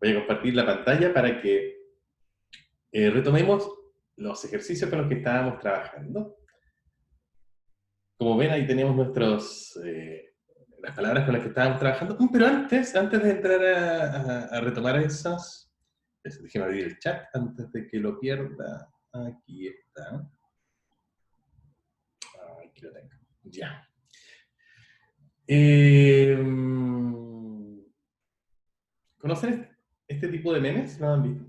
Voy a compartir la pantalla para que retomemos los ejercicios con los que estábamos trabajando. Como ven, ahí tenemos las palabras con las que estábamos trabajando. Pero antes de entrar a retomar esas, déjeme abrir el chat antes de que lo pierda. Aquí está. Aquí lo tengo. Ya. ¿Conocen este tipo de memes? ¿Lo han visto?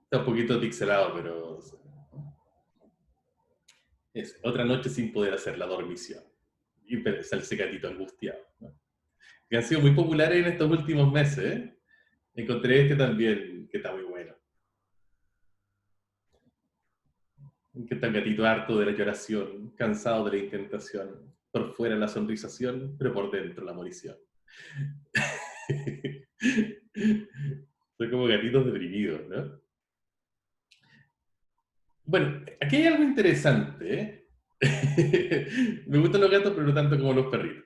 Está un poquito pixelado, pero es otra noche sin poder hacer la dormición. Y sale ese gatito angustiado, ¿no? Que han sido muy populares en estos últimos meses, ¿eh? Encontré este también, que está muy bueno. Que está el gatito harto de la lloración, cansado de la intentación, por fuera la sonrisación, pero por dentro la morición. Son como gatitos deprimidos, ¿no? Bueno, aquí hay algo interesante, ¿eh? Me gustan los gatos, pero no tanto como los perritos.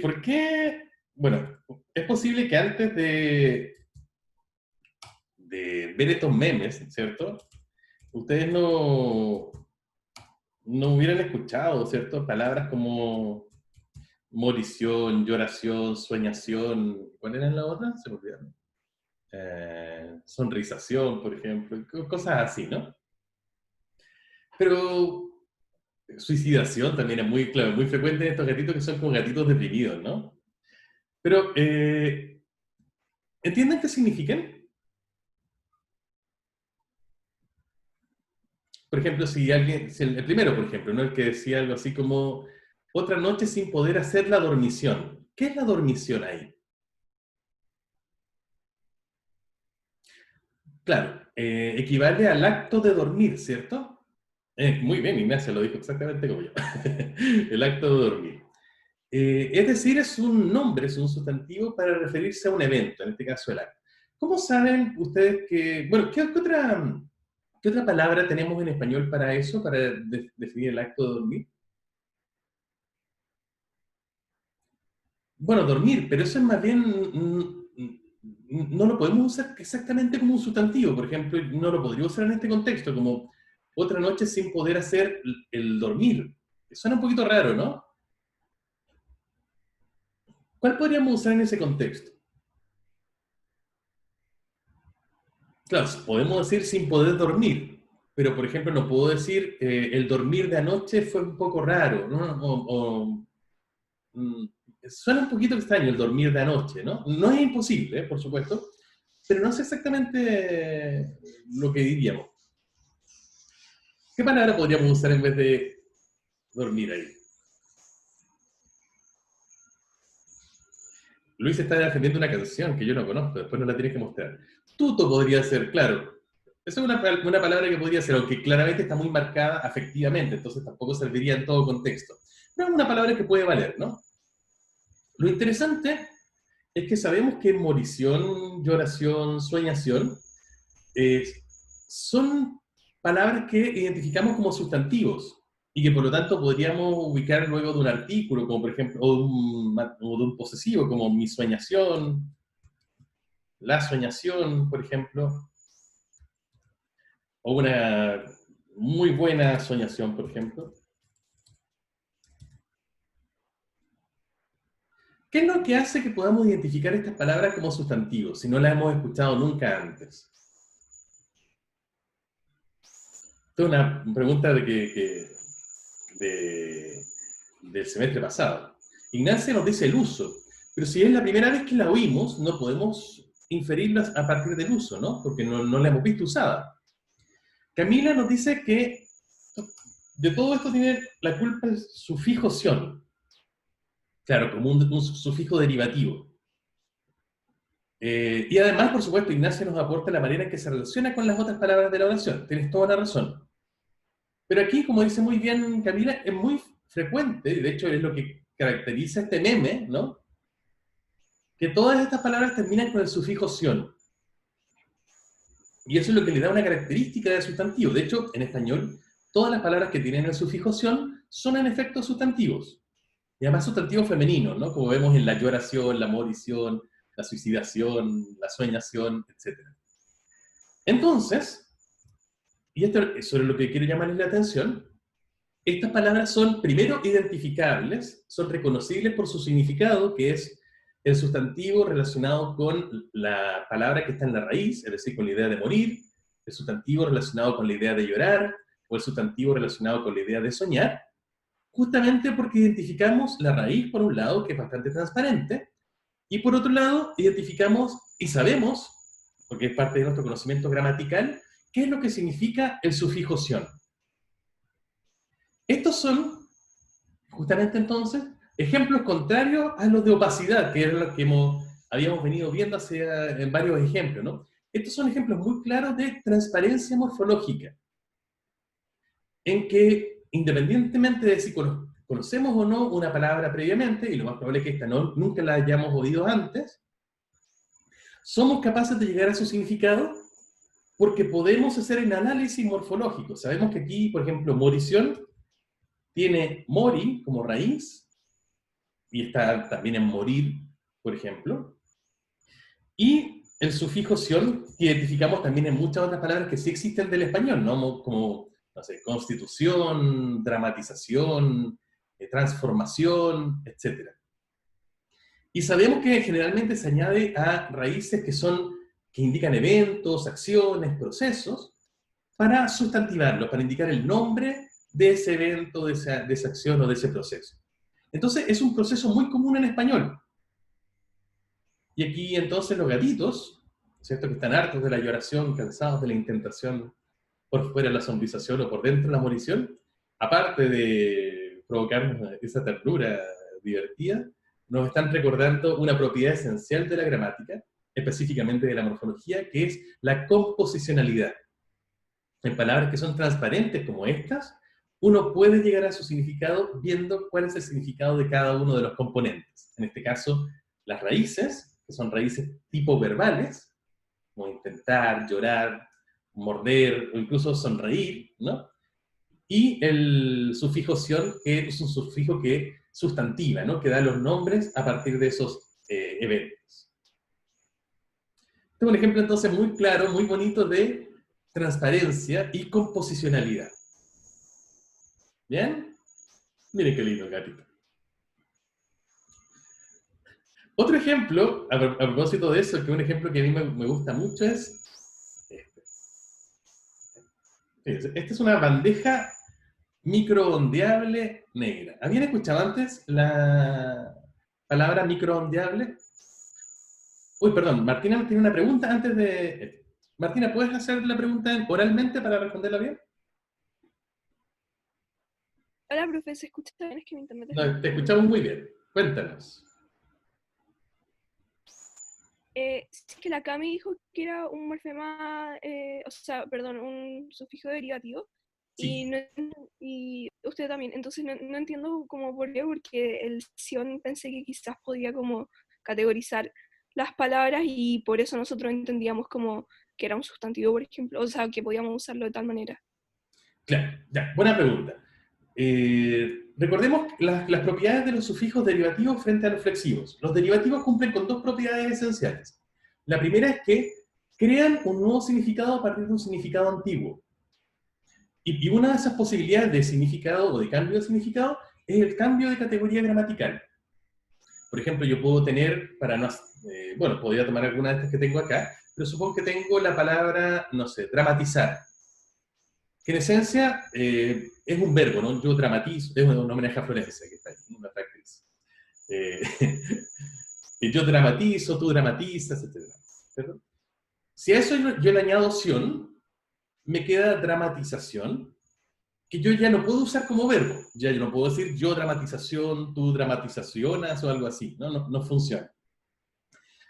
¿Por qué? Bueno, es posible que antes de ver estos memes, ¿cierto? Ustedes no hubieran escuchado, ¿cierto? Palabras como morición, lloración, soñación. ¿Cuál era la otra? Se me olvidaron. Sonrisación, por ejemplo. Cosas así, ¿no? Pero suicidación también es muy, claro, muy frecuente en estos gatitos que son como gatitos deprimidos, ¿no? Pero, ¿entienden qué significan? Por ejemplo, si alguien, si el primero, por ejemplo, ¿no? El que decía algo así como otra noche sin poder hacer la dormición. ¿Qué es la dormición ahí? Claro, equivale al acto de dormir, ¿cierto? Muy bien, Ignacio lo dijo exactamente como yo. El acto de dormir. Es decir, es un nombre, es un sustantivo para referirse a un evento, en este caso el acto. ¿Cómo saben ustedes que, bueno, qué otra palabra tenemos en español para eso, para definir el acto de dormir? Bueno, dormir, pero eso es más bien, no lo podemos usar exactamente como un sustantivo. Por ejemplo, no lo podría usar en este contexto, como otra noche sin poder hacer el dormir. Suena un poquito raro, ¿no? ¿Cuál podríamos usar en ese contexto? Claro, podemos decir sin poder dormir, pero por ejemplo no puedo decir el dormir de anoche fue un poco raro, ¿no? Mm, suena un poquito extraño el dormir de anoche, ¿no? No es imposible, por supuesto, pero no sé exactamente lo que diríamos. ¿Qué palabra podríamos usar en vez de dormir ahí? Luis está defendiendo una canción que yo no conozco, después nos la tienes que mostrar. Tuto podría ser, claro. Esa es una palabra que podría ser, aunque claramente está muy marcada afectivamente, entonces tampoco serviría en todo contexto. Pero es una palabra que puede valer, ¿no? Lo interesante es que sabemos que morición, lloración, soñación eh, son palabras que identificamos como sustantivos y que por lo tanto podríamos ubicar luego de un artículo, como por ejemplo, o de un posesivo, como mi soñación, la soñación, por ejemplo, o una muy buena soñación, por ejemplo. ¿Qué es lo que hace que podamos identificar estas palabras como sustantivos si no las hemos escuchado nunca antes? Esta es una pregunta de- del semestre pasado. Ignacia nos dice el uso, pero si es la primera vez que la oímos, no podemos inferirlas a partir del uso, ¿no? Porque no la hemos visto usada. Camila nos dice que de todo esto tiene la culpa el sufijo sion, claro, como un sufijo derivativo. Y además, por supuesto, Ignacia nos aporta la manera en que se relaciona con las otras palabras de la oración. Tienes toda la razón. Pero aquí, como dice muy bien Camila, es muy frecuente, y de hecho es lo que caracteriza este meme, ¿no? Que todas estas palabras terminan con el sufijo sion. Y eso es lo que le da una característica de sustantivo. De hecho, en español, todas las palabras que tienen el sufijo sion son en efecto sustantivos. Y además sustantivo femenino, ¿no? Como vemos en la lloración, la morición, la suicidación, la soñación, etc. Entonces, y esto es sobre lo que quiero llamarles la atención, estas palabras son primero identificables, son reconocibles por su significado, que es el sustantivo relacionado con la palabra que está en la raíz, es decir, con la idea de morir, el sustantivo relacionado con la idea de llorar, o el sustantivo relacionado con la idea de soñar, justamente porque identificamos la raíz, por un lado, que es bastante transparente, y por otro lado, identificamos y sabemos, porque es parte de nuestro conocimiento gramatical, qué es lo que significa el sufijo sion. Estos son, justamente entonces, ejemplos contrarios a los de opacidad, que es lo que habíamos venido viendo en varios ejemplos, ¿no? Estos son ejemplos muy claros de transparencia morfológica, en que, independientemente de si conocemos o no una palabra previamente, y lo más probable es que esta nunca la hayamos oído antes, somos capaces de llegar a su significado porque podemos hacer el análisis morfológico. Sabemos que aquí, por ejemplo, morición tiene mori como raíz, y está también en morir, por ejemplo, y el sufijo sion que identificamos también en muchas otras palabras que sí existen del español, ¿no? Como, no sé, constitución, dramatización, transformación, etc. Y sabemos que generalmente se añade a raíces que indican eventos, acciones, procesos, para sustantivarlos, para indicar el nombre de ese evento, de esa acción o de ese proceso. Entonces, es un proceso muy común en español. Y aquí, entonces, los gatitos, ¿cierto? Que están hartos de la lloración, cansados de la intentación, por fuera de la sonrisación o por dentro de la morición, aparte de provocarnos esa ternura divertida, nos están recordando una propiedad esencial de la gramática, específicamente de la morfología, que es la composicionalidad. En palabras que son transparentes como estas, uno puede llegar a su significado viendo cuál es el significado de cada uno de los componentes. En este caso, las raíces, que son raíces tipo verbales, como intentar, llorar, morder o incluso sonreír, ¿no? Y el sufijo sion, que es un sufijo que sustantiva, ¿no? Que da los nombres a partir de esos eventos. Este es un ejemplo entonces muy claro, muy bonito de transparencia y composicionalidad. ¿Bien? Miren qué lindo gatito. Otro ejemplo, a propósito de eso, que un ejemplo que a mí me gusta mucho es este. Esta es una bandeja microondeable negra. ¿Habían escuchado antes la palabra microondeable? Uy, perdón, Martina tiene una pregunta antes de... Martina, ¿puedes hacer la pregunta oralmente para responderla bien? Hola, profe, ¿se escucha bien? Es que mi internet es No, te muy escuchamos malo. muy bien. Cuéntanos. Sí, es que la Cami dijo que era un morfema, o sea, perdón, un sufijo derivativo, y, Sí, no, y usted también, entonces no entiendo cómo por qué, porque el sion pensé que quizás podía como categorizar las palabras y por eso nosotros entendíamos como que era un sustantivo, por ejemplo, o sea, que podíamos usarlo de tal manera. claro. Ya, buena pregunta. Recordemos las propiedades de los sufijos derivativos frente a los flexivos. Los derivativos cumplen con dos propiedades esenciales. La primera es que crean un nuevo significado a partir de un significado antiguo. Y una de esas posibilidades de significado o de cambio de significado es el cambio de categoría gramatical. Por ejemplo, yo puedo tener, bueno, podría tomar alguna de estas que tengo acá, pero supongo que tengo la palabra, no sé, dramatizar, que en esencia es un verbo, ¿no? Yo dramatizo, es un homenaje a Florencia, que está ahí, una actriz. Eh, yo dramatizo, tú dramatizas, etc. ¿Cierto? Si a eso yo le añado ción, me queda dramatización, que yo ya no puedo usar como verbo. Ya yo no puedo decir yo dramatización, tú dramatizacionas o algo así. No funciona.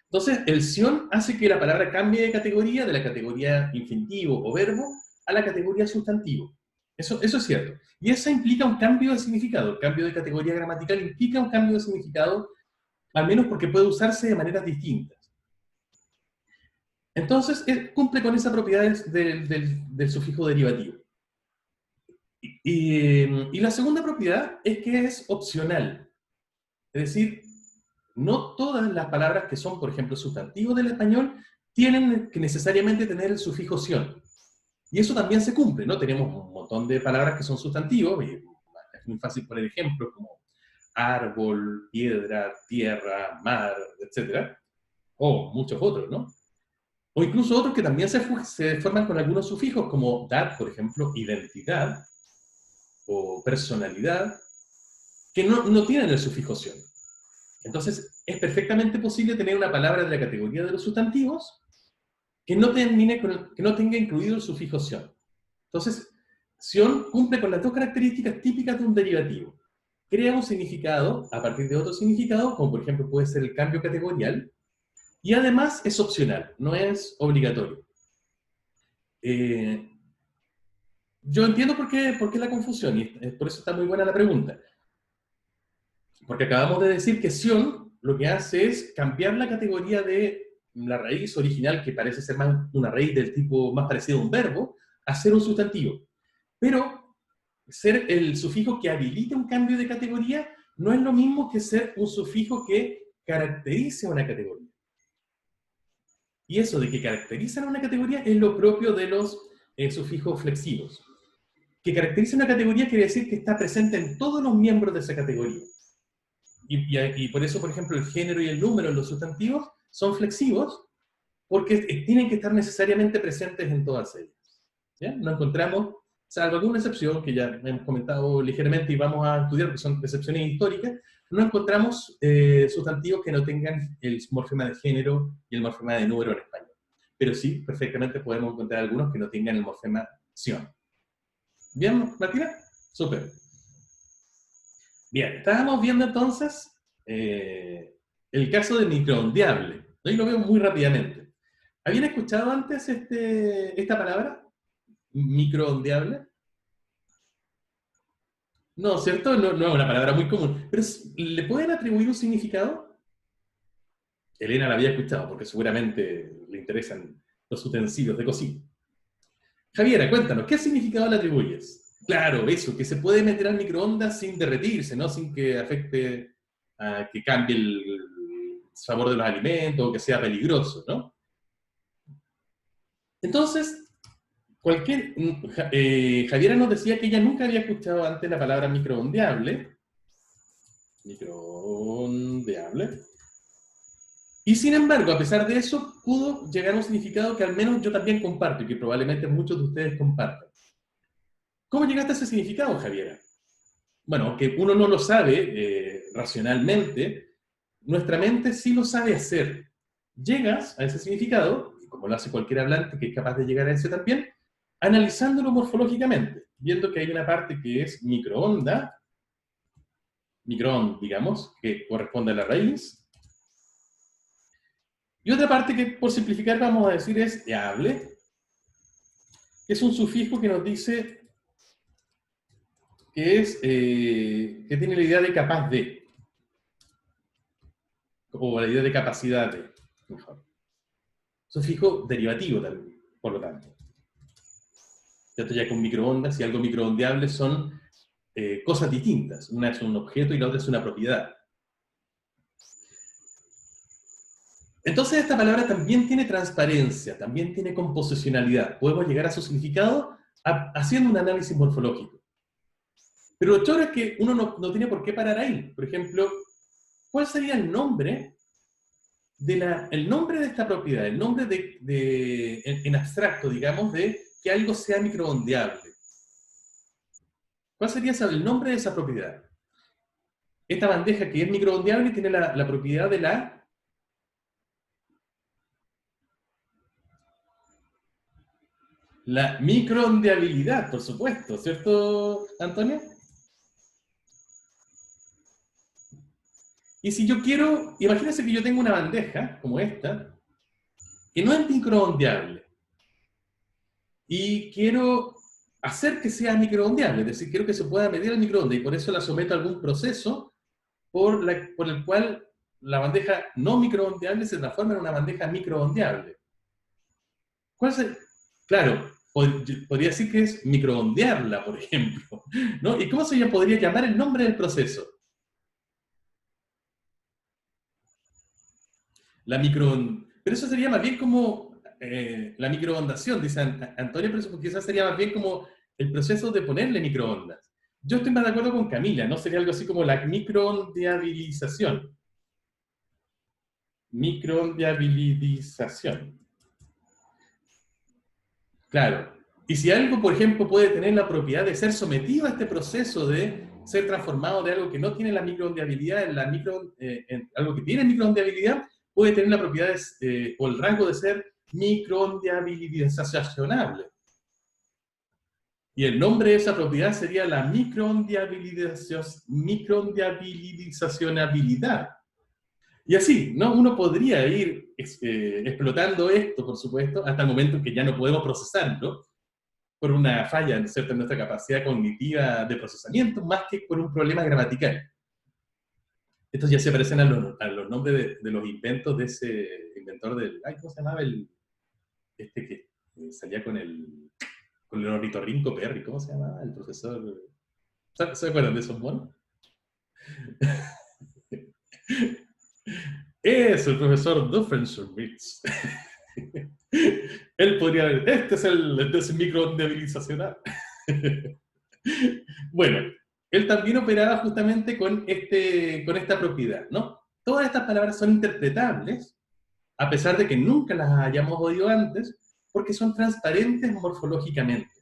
Entonces, el sion hace que la palabra cambie de categoría, de la categoría infinitivo o verbo, a la categoría sustantivo. Eso es cierto. Y eso implica un cambio de significado. El cambio de categoría gramatical implica un cambio de significado, al menos porque puede usarse de maneras distintas. Entonces, cumple con esa propiedad del sufijo derivativo. Y la segunda propiedad es que es opcional. Es decir, no todas las palabras que son, por ejemplo, sustantivos del español, tienen que necesariamente tener el sufijo ción. Y eso también se cumple, ¿no? Tenemos un montón de palabras que son sustantivos, y es muy fácil poner ejemplos como árbol, piedra, tierra, mar, etc. O muchos otros, ¿no? O incluso otros que también se forman con algunos sufijos, como dar, por ejemplo, identidad o personalidad, que no tienen el sufijo ción. Entonces, es perfectamente posible tener una palabra de la categoría de los sustantivos que no tenga incluido el sufijo ción. Entonces, ción cumple con las dos características típicas de un derivativo. Crea un significado a partir de otro significado, como por ejemplo puede ser el cambio categorial, y además es opcional, no es obligatorio. Yo entiendo por qué la confusión, y por eso está muy buena la pregunta. Porque acabamos de decir que ción lo que hace es cambiar la categoría de la raíz original, que parece ser más una raíz del tipo más parecido a un verbo, a ser un sustantivo. Pero ser el sufijo que habilita un cambio de categoría no es lo mismo que ser un sufijo que caracterice una categoría. Y eso de que caracterizan una categoría es lo propio de los sufijos flexivos. Que caracteriza una categoría quiere decir que está presente en todos los miembros de esa categoría. Y por eso, por ejemplo, el género y el número en los sustantivos son flexivos, porque tienen que estar necesariamente presentes en todas ellas. ¿Ya? No encontramos, salvo alguna excepción que ya hemos comentado ligeramente y vamos a estudiar, que son excepciones históricas, no encontramos sustantivos que no tengan el morfema de género y el morfema de número en español. Pero sí, perfectamente podemos encontrar algunos que no tengan el morfema ción. ¿Bien, Martina? Súper. Bien, estábamos viendo entonces el caso de microondeable. Hoy lo veo muy rápidamente. ¿Habían escuchado antes esta palabra? Microondeable. No, ¿cierto? No es una palabra muy común. Pero ¿le pueden atribuir un significado? Elena la había escuchado porque seguramente le interesan los utensilios de cocina. Javiera, cuéntanos, ¿qué significado le atribuyes? Claro, eso, que se puede meter al microondas sin derretirse, ¿no? Sin que afecte, que cambie el sabor de los alimentos o que sea peligroso, ¿no? Entonces, Javiera nos decía que ella nunca había escuchado antes la palabra microondeable. Microondeable. Y sin embargo, a pesar de eso, pudo llegar a un significado que al menos yo también comparto y que probablemente muchos de ustedes compartan. ¿Cómo llegaste a ese significado, Javiera? Bueno, aunque uno no lo sabe racionalmente, nuestra mente sí lo sabe hacer. Llegas a ese significado, como lo hace cualquier hablante que es capaz de llegar a ese también, analizándolo morfológicamente, viendo que hay una parte que es microonda, microon, digamos, que corresponde a la raíz, y otra parte que, por simplificar, vamos a decir es deable, que es un sufijo que nos dice que tiene la idea de capaz de, o la idea de capacidad de, mejor. Sufijo derivativo también, por lo tanto. Esto ya con microondas y algo microondeable son cosas distintas. Una es un objeto y la otra es una propiedad. Entonces esta palabra también tiene transparencia, también tiene composicionalidad. Podemos llegar a su significado haciendo un análisis morfológico. Pero lo choro es que uno no tiene por qué parar ahí. Por ejemplo, ¿cuál sería el nombre de esta propiedad? El nombre en abstracto, digamos, de que algo sea microondeable. ¿Cuál sería el nombre de esa propiedad? Esta bandeja que es microondeable tiene la propiedad de la microondeabilidad, por supuesto, ¿cierto, Antonio? Y si yo quiero, imagínense que yo tengo una bandeja como esta, que no es microondeable, y quiero hacer que sea microondeable, es decir, quiero que se pueda medir al microondas, y por eso la someto a algún proceso por el cual la bandeja no microondeable se transforma en una bandeja microondeable. ¿Cuál es Claro, podría decir que es microondearla, por ejemplo, ¿no? ¿Y cómo se podría llamar el nombre del proceso? Pero eso sería más bien como la microondación, dice Antonio, pero eso quizás sería más bien como el proceso de ponerle microondas. Yo estoy más de acuerdo con Camila, ¿no? Sería algo así como la microondeabilización. Microondeabilización. Claro. Y si algo, por ejemplo, puede tener la propiedad de ser sometido a este proceso de ser transformado de algo que no tiene la microondeabilidad en algo que tiene microondeabilidad, puede tener la propiedad o el rango de ser microondeabilizacionable. Y el nombre de esa propiedad sería la microondeabilizacionabilidad. Y así, ¿no? Uno podría ir explotando esto, por supuesto, hasta el momento en que ya no podemos procesarlo, por una falla, ¿cierto?, en nuestra capacidad cognitiva de procesamiento, más que por un problema gramatical. Estos ya se parecen a los nombres de los inventos de ese inventor del... Ay, ¿cómo se llamaba? Este que salía con el ornitorrinco Perry, ¿cómo se llamaba? El profesor... ¿Se acuerdan de esos monos? Es el profesor Doofenshmirtz. Él podría haber... Este es el microondeabilizacional. Bueno, él también operaba justamente con esta propiedad, ¿no? Todas estas palabras son interpretables, a pesar de que nunca las hayamos oído antes, porque son transparentes morfológicamente.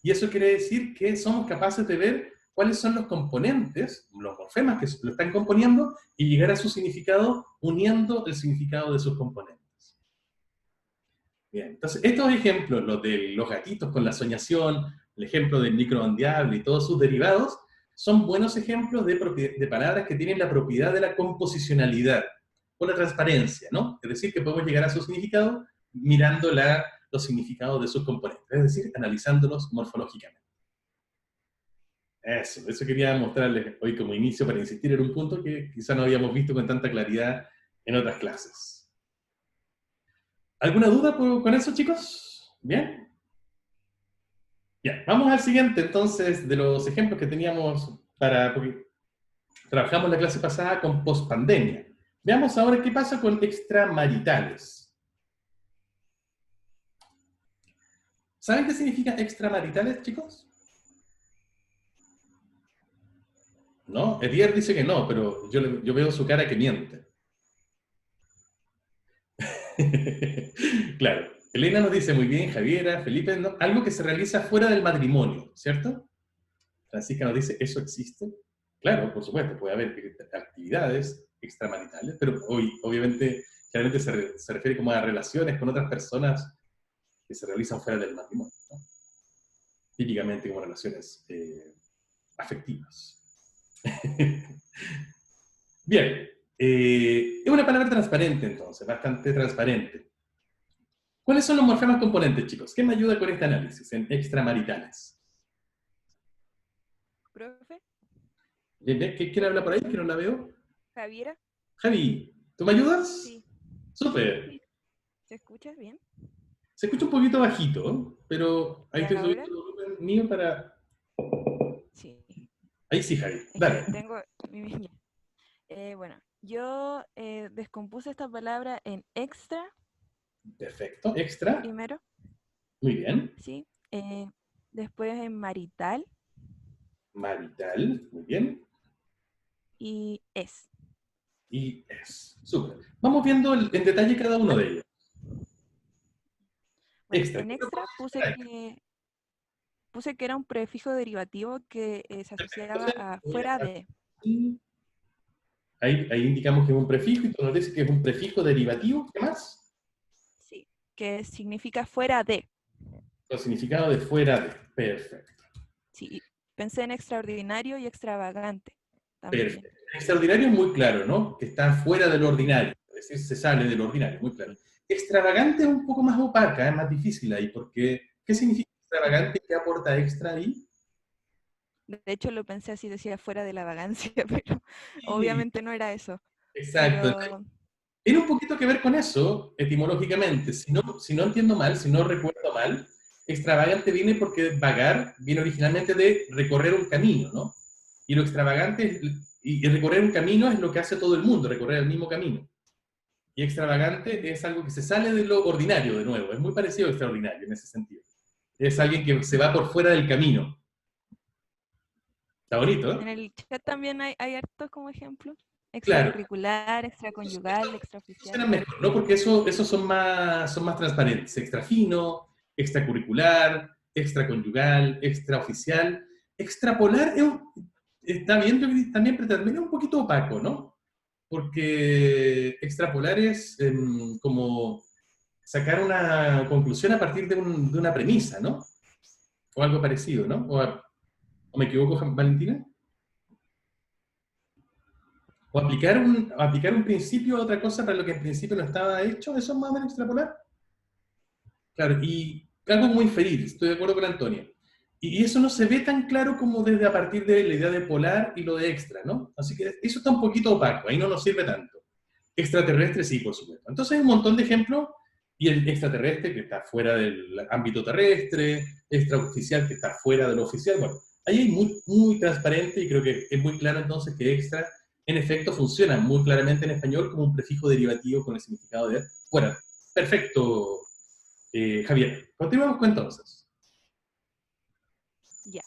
Y eso quiere decir que somos capaces de ver cuáles son los componentes, los morfemas que lo están componiendo, y llegar a su significado uniendo el significado de sus componentes. Bien, entonces estos ejemplos, los de los gatitos con la soñación, el ejemplo del microondeable y todos sus derivados, son buenos ejemplos de palabras que tienen la propiedad de la composicionalidad o la transparencia, ¿no? Es decir, que podemos llegar a su significado mirando los significados de sus componentes, es decir, analizándolos morfológicamente. Eso quería mostrarles hoy como inicio para insistir en un punto que quizá no habíamos visto con tanta claridad en otras clases. ¿Alguna duda con eso, chicos? ¿Bien? Bien, vamos al siguiente entonces de los ejemplos que teníamos porque trabajamos la clase pasada con pospandemia. Veamos ahora qué pasa con extramaritales. ¿Saben qué significa extramaritales, chicos? ¿No? Edier dice que no, pero yo veo su cara que miente. Claro. Elena nos dice muy bien, Javiera, Felipe, ¿no? Algo que se realiza fuera del matrimonio, ¿cierto? Francisca nos dice, ¿eso existe? Claro, por supuesto, puede haber actividades extramaritales, pero obviamente, generalmente se refiere como a relaciones con otras personas que se realizan fuera del matrimonio, ¿no? Típicamente como relaciones afectivas. Bien, es una palabra transparente entonces, bastante transparente. ¿Cuáles son los morfemas componentes, chicos? ¿Quién me ayuda con este análisis en extramaritales? ¿Profe? Bien, ¿quién habla por ahí? Que no la veo. ¿Javiera? Javi, ¿tú me ayudas? Sí. Súper. ¿Se escucha bien? Se escucha un poquito bajito, pero ahí estoy subiendo ¿Ahora? el volumen mío para... Sí. Ahí sí, Javi. Es Dale. que tengo bueno, yo descompuse esta palabra en extra Perfecto. Extra. primero, Muy bien. ¿sí? Después en marital Marital. Muy bien. y es. Y es. Súper. Vamos viendo en detalle cada uno de ellos. Bueno, Extra. en extra puse que era un prefijo derivativo que se asociaba a fuera de. Ahí indicamos que es un prefijo y tú nos dices que es un prefijo derivativo. ¿Qué más? Sí, que significa fuera de. El significado de fuera de. Perfecto. Sí, pensé en extraordinario y extravagante también. Perfecto. Extraordinario es muy claro, ¿no? Que está fuera del ordinario, es decir, se sale del ordinario, muy claro. Extravagante es un poco más opaca, es más difícil ahí, porque ¿qué significa extravagante? ¿Qué aporta extra ahí? De hecho, lo pensé así, decía fuera de la vagancia, pero Sí, obviamente no era eso. exacto. Pero Tiene un poquito que ver con eso, etimológicamente. Si no entiendo mal, si no recuerdo mal, extravagante viene porque vagar viene originalmente de recorrer un camino, ¿no? Y lo extravagante, y recorrer un camino es lo que hace todo el mundo, recorrer el mismo camino. Y extravagante es algo que se sale de lo ordinario, de nuevo. Es muy parecido a extraordinario en ese sentido. Es alguien que se va por fuera del camino. Está bonito, En ¿eh? el chat también hay hartos como ejemplos. Claro. Extracurricular, Esos extraconyugal, extraoficial. suenan mejor, ¿no? Porque esos son más transparentes. Extrafino, extracurricular, extraconyugal, extraoficial. Extrapolar está bien, yo creo que también, pero también es un poquito opaco, ¿no? Porque extrapolar es como sacar una conclusión a partir de una premisa, ¿no? O algo parecido, ¿no? ¿O me equivoco, Valentina? O aplicar un principio a otra cosa para lo que en principio no estaba hecho, eso es más o menos extrapolar. Claro, y algo muy feliz, estoy de acuerdo con Antonio. Y eso no se ve tan claro como desde a partir de la idea de polar y lo de extra, ¿no? Así que eso está un poquito opaco, ahí no nos sirve tanto. Extraterrestre sí, por supuesto. Entonces hay un montón de ejemplos, y el extraterrestre que está fuera del ámbito terrestre, extraoficial que está fuera de lo oficial, bueno, ahí hay muy transparente y creo que es muy claro entonces que extra, en efecto, funciona muy claramente en español como un prefijo derivativo con el significado de fuera. Perfecto, Javier. Continuamos con entonces. Ya.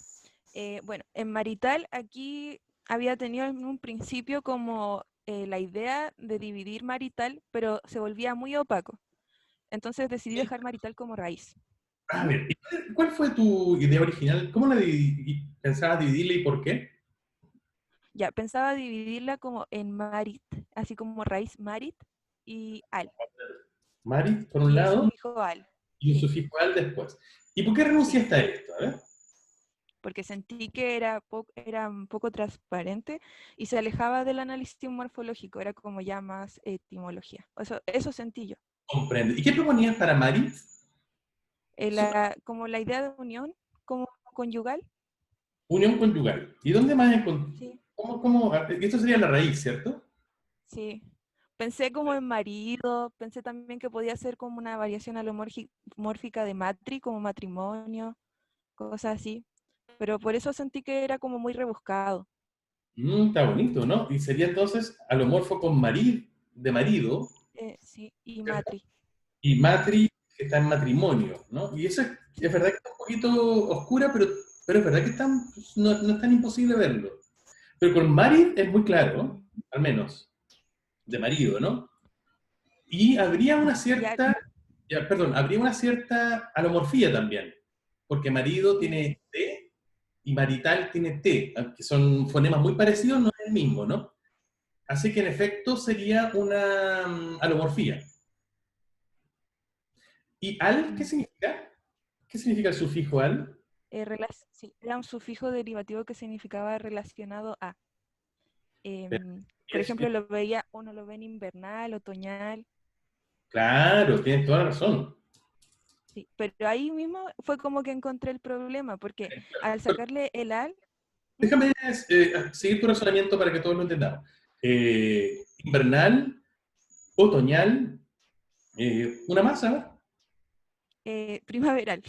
Bueno, en marital aquí había tenido en un principio como la idea de dividir marital, pero se volvía muy opaco. Entonces decidí dejar marital como raíz. A ¿Mm? ver, ¿y cuál fue tu idea original? ¿Cómo pensabas dividirla y por qué? Ya, pensaba dividirla como en marit, así como raíz marit y al, Mari, por un y el lado, sufijo al. y un Sí, sufijo al después. ¿Y por qué sí, renunciaste a esto? A ver. porque sentí que era un poco transparente y se alejaba del análisis morfológico, era como ya más etimología. Eso sentí yo. Comprende. ¿Y qué proponías para Mari? Como la idea de unión, como conyugal, Unión conyugal. ¿Y dónde más sí, esto sería la raíz, ¿cierto? sí. Pensé como en marido, pensé también que podía ser como una variación alomórfica de matri, como matrimonio, cosas así. Pero por eso sentí que era como muy rebuscado. Está bonito, ¿no? Y sería entonces alomorfo con de marido, Sí, y ¿cierto? matri. Y matri, que está en matrimonio, ¿no? Y eso es verdad que está un poquito oscura, pero es verdad que no es tan imposible verlo. Pero con Mari es muy claro, Mm. al menos, de marido, ¿no? Y habría una Ya, cierta, ya, perdón, habría una cierta alomorfía también, porque marido sí. tiene T y marital tiene T, que son fonemas muy parecidos, no es el mismo, ¿no? Así que en efecto sería una alomorfía. ¿Y al qué Mm. significa? ¿Qué significa el sufijo al? Sí, era un sufijo derivativo que significaba relacionado a. Por Es- ejemplo, uno lo ve en invernal, otoñal. claro, tienes toda la razón. Sí, pero ahí mismo fue como que encontré el problema, porque al sacarle el al, ¿Mm? Déjame seguir tu razonamiento para que todos lo entendamos. Invernal, otoñal, una más, a ver. Primaveral.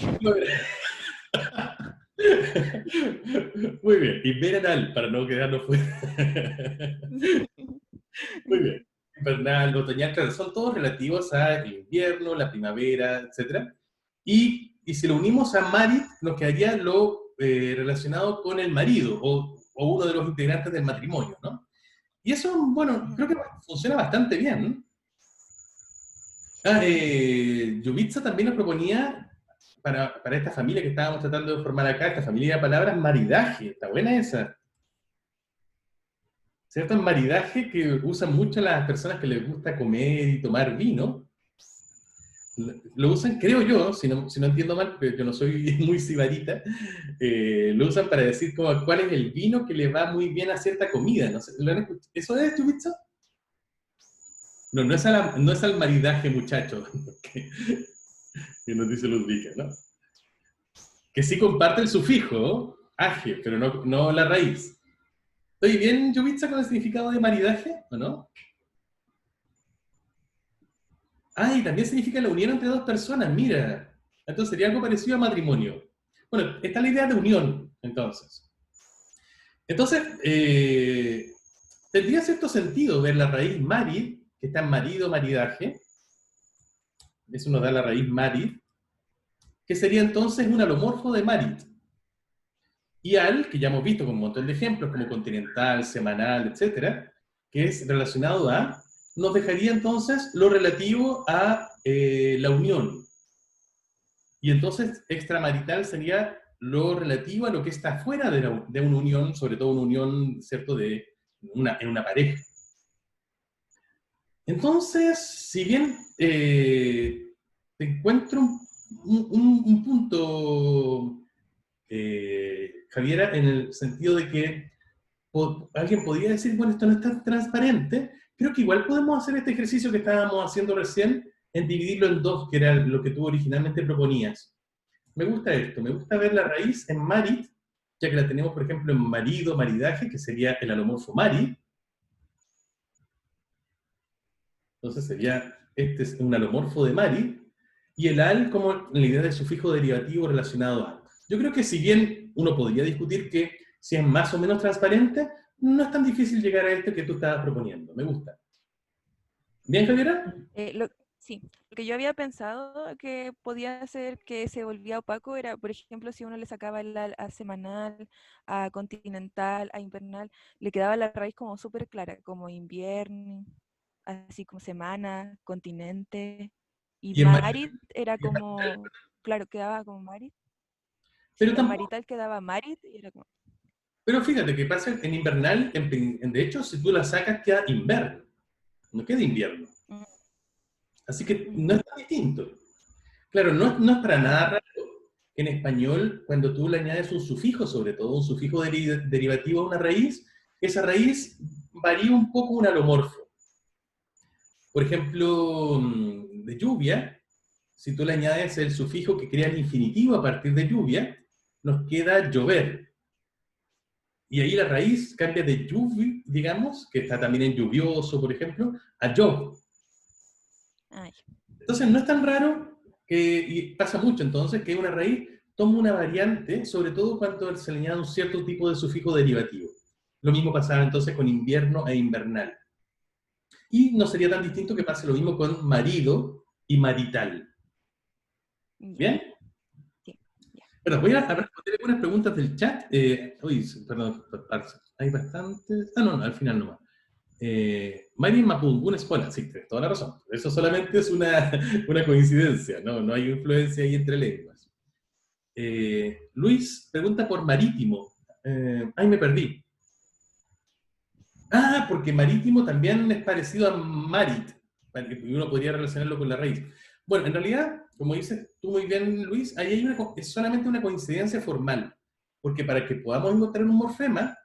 Muy bien, y veranal, para no quedarnos fuera. Muy bien. Invernal, otoñal, claro, son todos relativos al invierno, la primavera, etc. Y si lo unimos a Marit, nos quedaría lo relacionado con el marido o uno de los integrantes del matrimonio, ¿no? Y eso, bueno, Ujú. creo que funciona bastante bien, ¿no? Sí. Yubitsa también nos proponía para esta familia que estábamos tratando de formar acá, esta familia de palabras, maridaje. Está buena esa. ¿Cierto? El maridaje que usan mucho las personas que les gusta comer y tomar vino. Lo usan, creo yo, si no entiendo mal, porque yo no soy muy sibarita, lo usan para decir como cuál es el vino que le va muy bien a cierta comida. No sé, ¿lo han escuchado? ¿Eso es, Yubitsa? No, no es al maridaje, muchacho, que nos dice Ludwika, ¿no? Que sí comparte el sufijo, aje, pero no la raíz. ¿Estoy bien, Yubitsa, con el significado de maridaje o no? Ah, y también significa la unión entre dos personas, mira. Entonces sería algo parecido a matrimonio. Bueno, está la idea de unión, entonces. Entonces, tendría cierto sentido ver la raíz marid, que está en marido, maridaje, eso nos da la raíz marit, que sería entonces un alomorfo de marit. Y al, que ya hemos visto con un montón de ejemplos, como continental, semanal, etcétera, que es relacionado a, nos dejaría entonces lo relativo a la unión. Y entonces extramarital sería lo relativo a lo que está fuera de una unión, sobre todo una unión, ¿cierto?, en una pareja. Entonces, si bien te encuentro un punto, Javiera, en el sentido de que alguien podría decir, bueno, esto no es tan transparente, creo que igual podemos hacer este ejercicio que estábamos haciendo recién, en dividirlo en dos, que era lo que tú originalmente proponías. Me gusta esto, me gusta ver la raíz en marit, ya que la tenemos, por ejemplo, en marido, maridaje, que sería el alomorfo mari. Entonces sería, este es un alomorfo de mari, y el al como la idea del sufijo derivativo relacionado a. Yo creo que si bien uno podría discutir que si es más o menos transparente, no es tan difícil llegar a esto que tú estabas proponiendo. Me gusta. ¿Bien, Javiera? Sí, lo que yo había pensado que podía ser que se volvía opaco era, por ejemplo, si uno le sacaba el a semanal, a continental, a invernal, le quedaba la raíz como súper clara, como invierno, así como semana, continente, y Y en marital, marit era como, claro, quedaba como marit, sí, pero en tampoco. marital quedaba marit y era como... Pero fíjate que pasa en invernal, de hecho, si tú la sacas, queda inverno, no queda invierno. Mm, Así que mm, no es tan distinto. Claro, no es para nada raro que en español, cuando tú le añades un sufijo, sobre todo un sufijo derivativo a una raíz, esa raíz varía un poco un alomorfo. Por ejemplo, de lluvia, si tú le añades el sufijo que crea el infinitivo a partir de lluvia, nos queda llover. Y ahí la raíz cambia de lluvia, digamos, que está también en lluvioso, por ejemplo, a llov. ay, Entonces no es tan raro, y pasa mucho entonces, que una raíz toma una variante, sobre todo cuando se le añade un cierto tipo de sufijo derivativo. Lo mismo pasaba entonces con invierno e invernal. Y no sería tan distinto que pase lo mismo con marido y marital. ya, ¿Bien? sí, ya. Bueno, voy a responder algunas preguntas del chat. Uy, perdón, hay bastantes. Ah, no, al final no. Marin Mapudungun Escuela, sí, tienes toda la razón. Eso solamente es una coincidencia, no hay influencia ahí entre lenguas. Luis pregunta por marítimo. Ay, me perdí. Ah, porque marítimo también es parecido a marit. Y uno podría relacionarlo con la raíz. Bueno, en realidad, como dices tú muy bien, Luis, ahí hay es solamente una coincidencia formal. Porque para que podamos encontrar un morfema,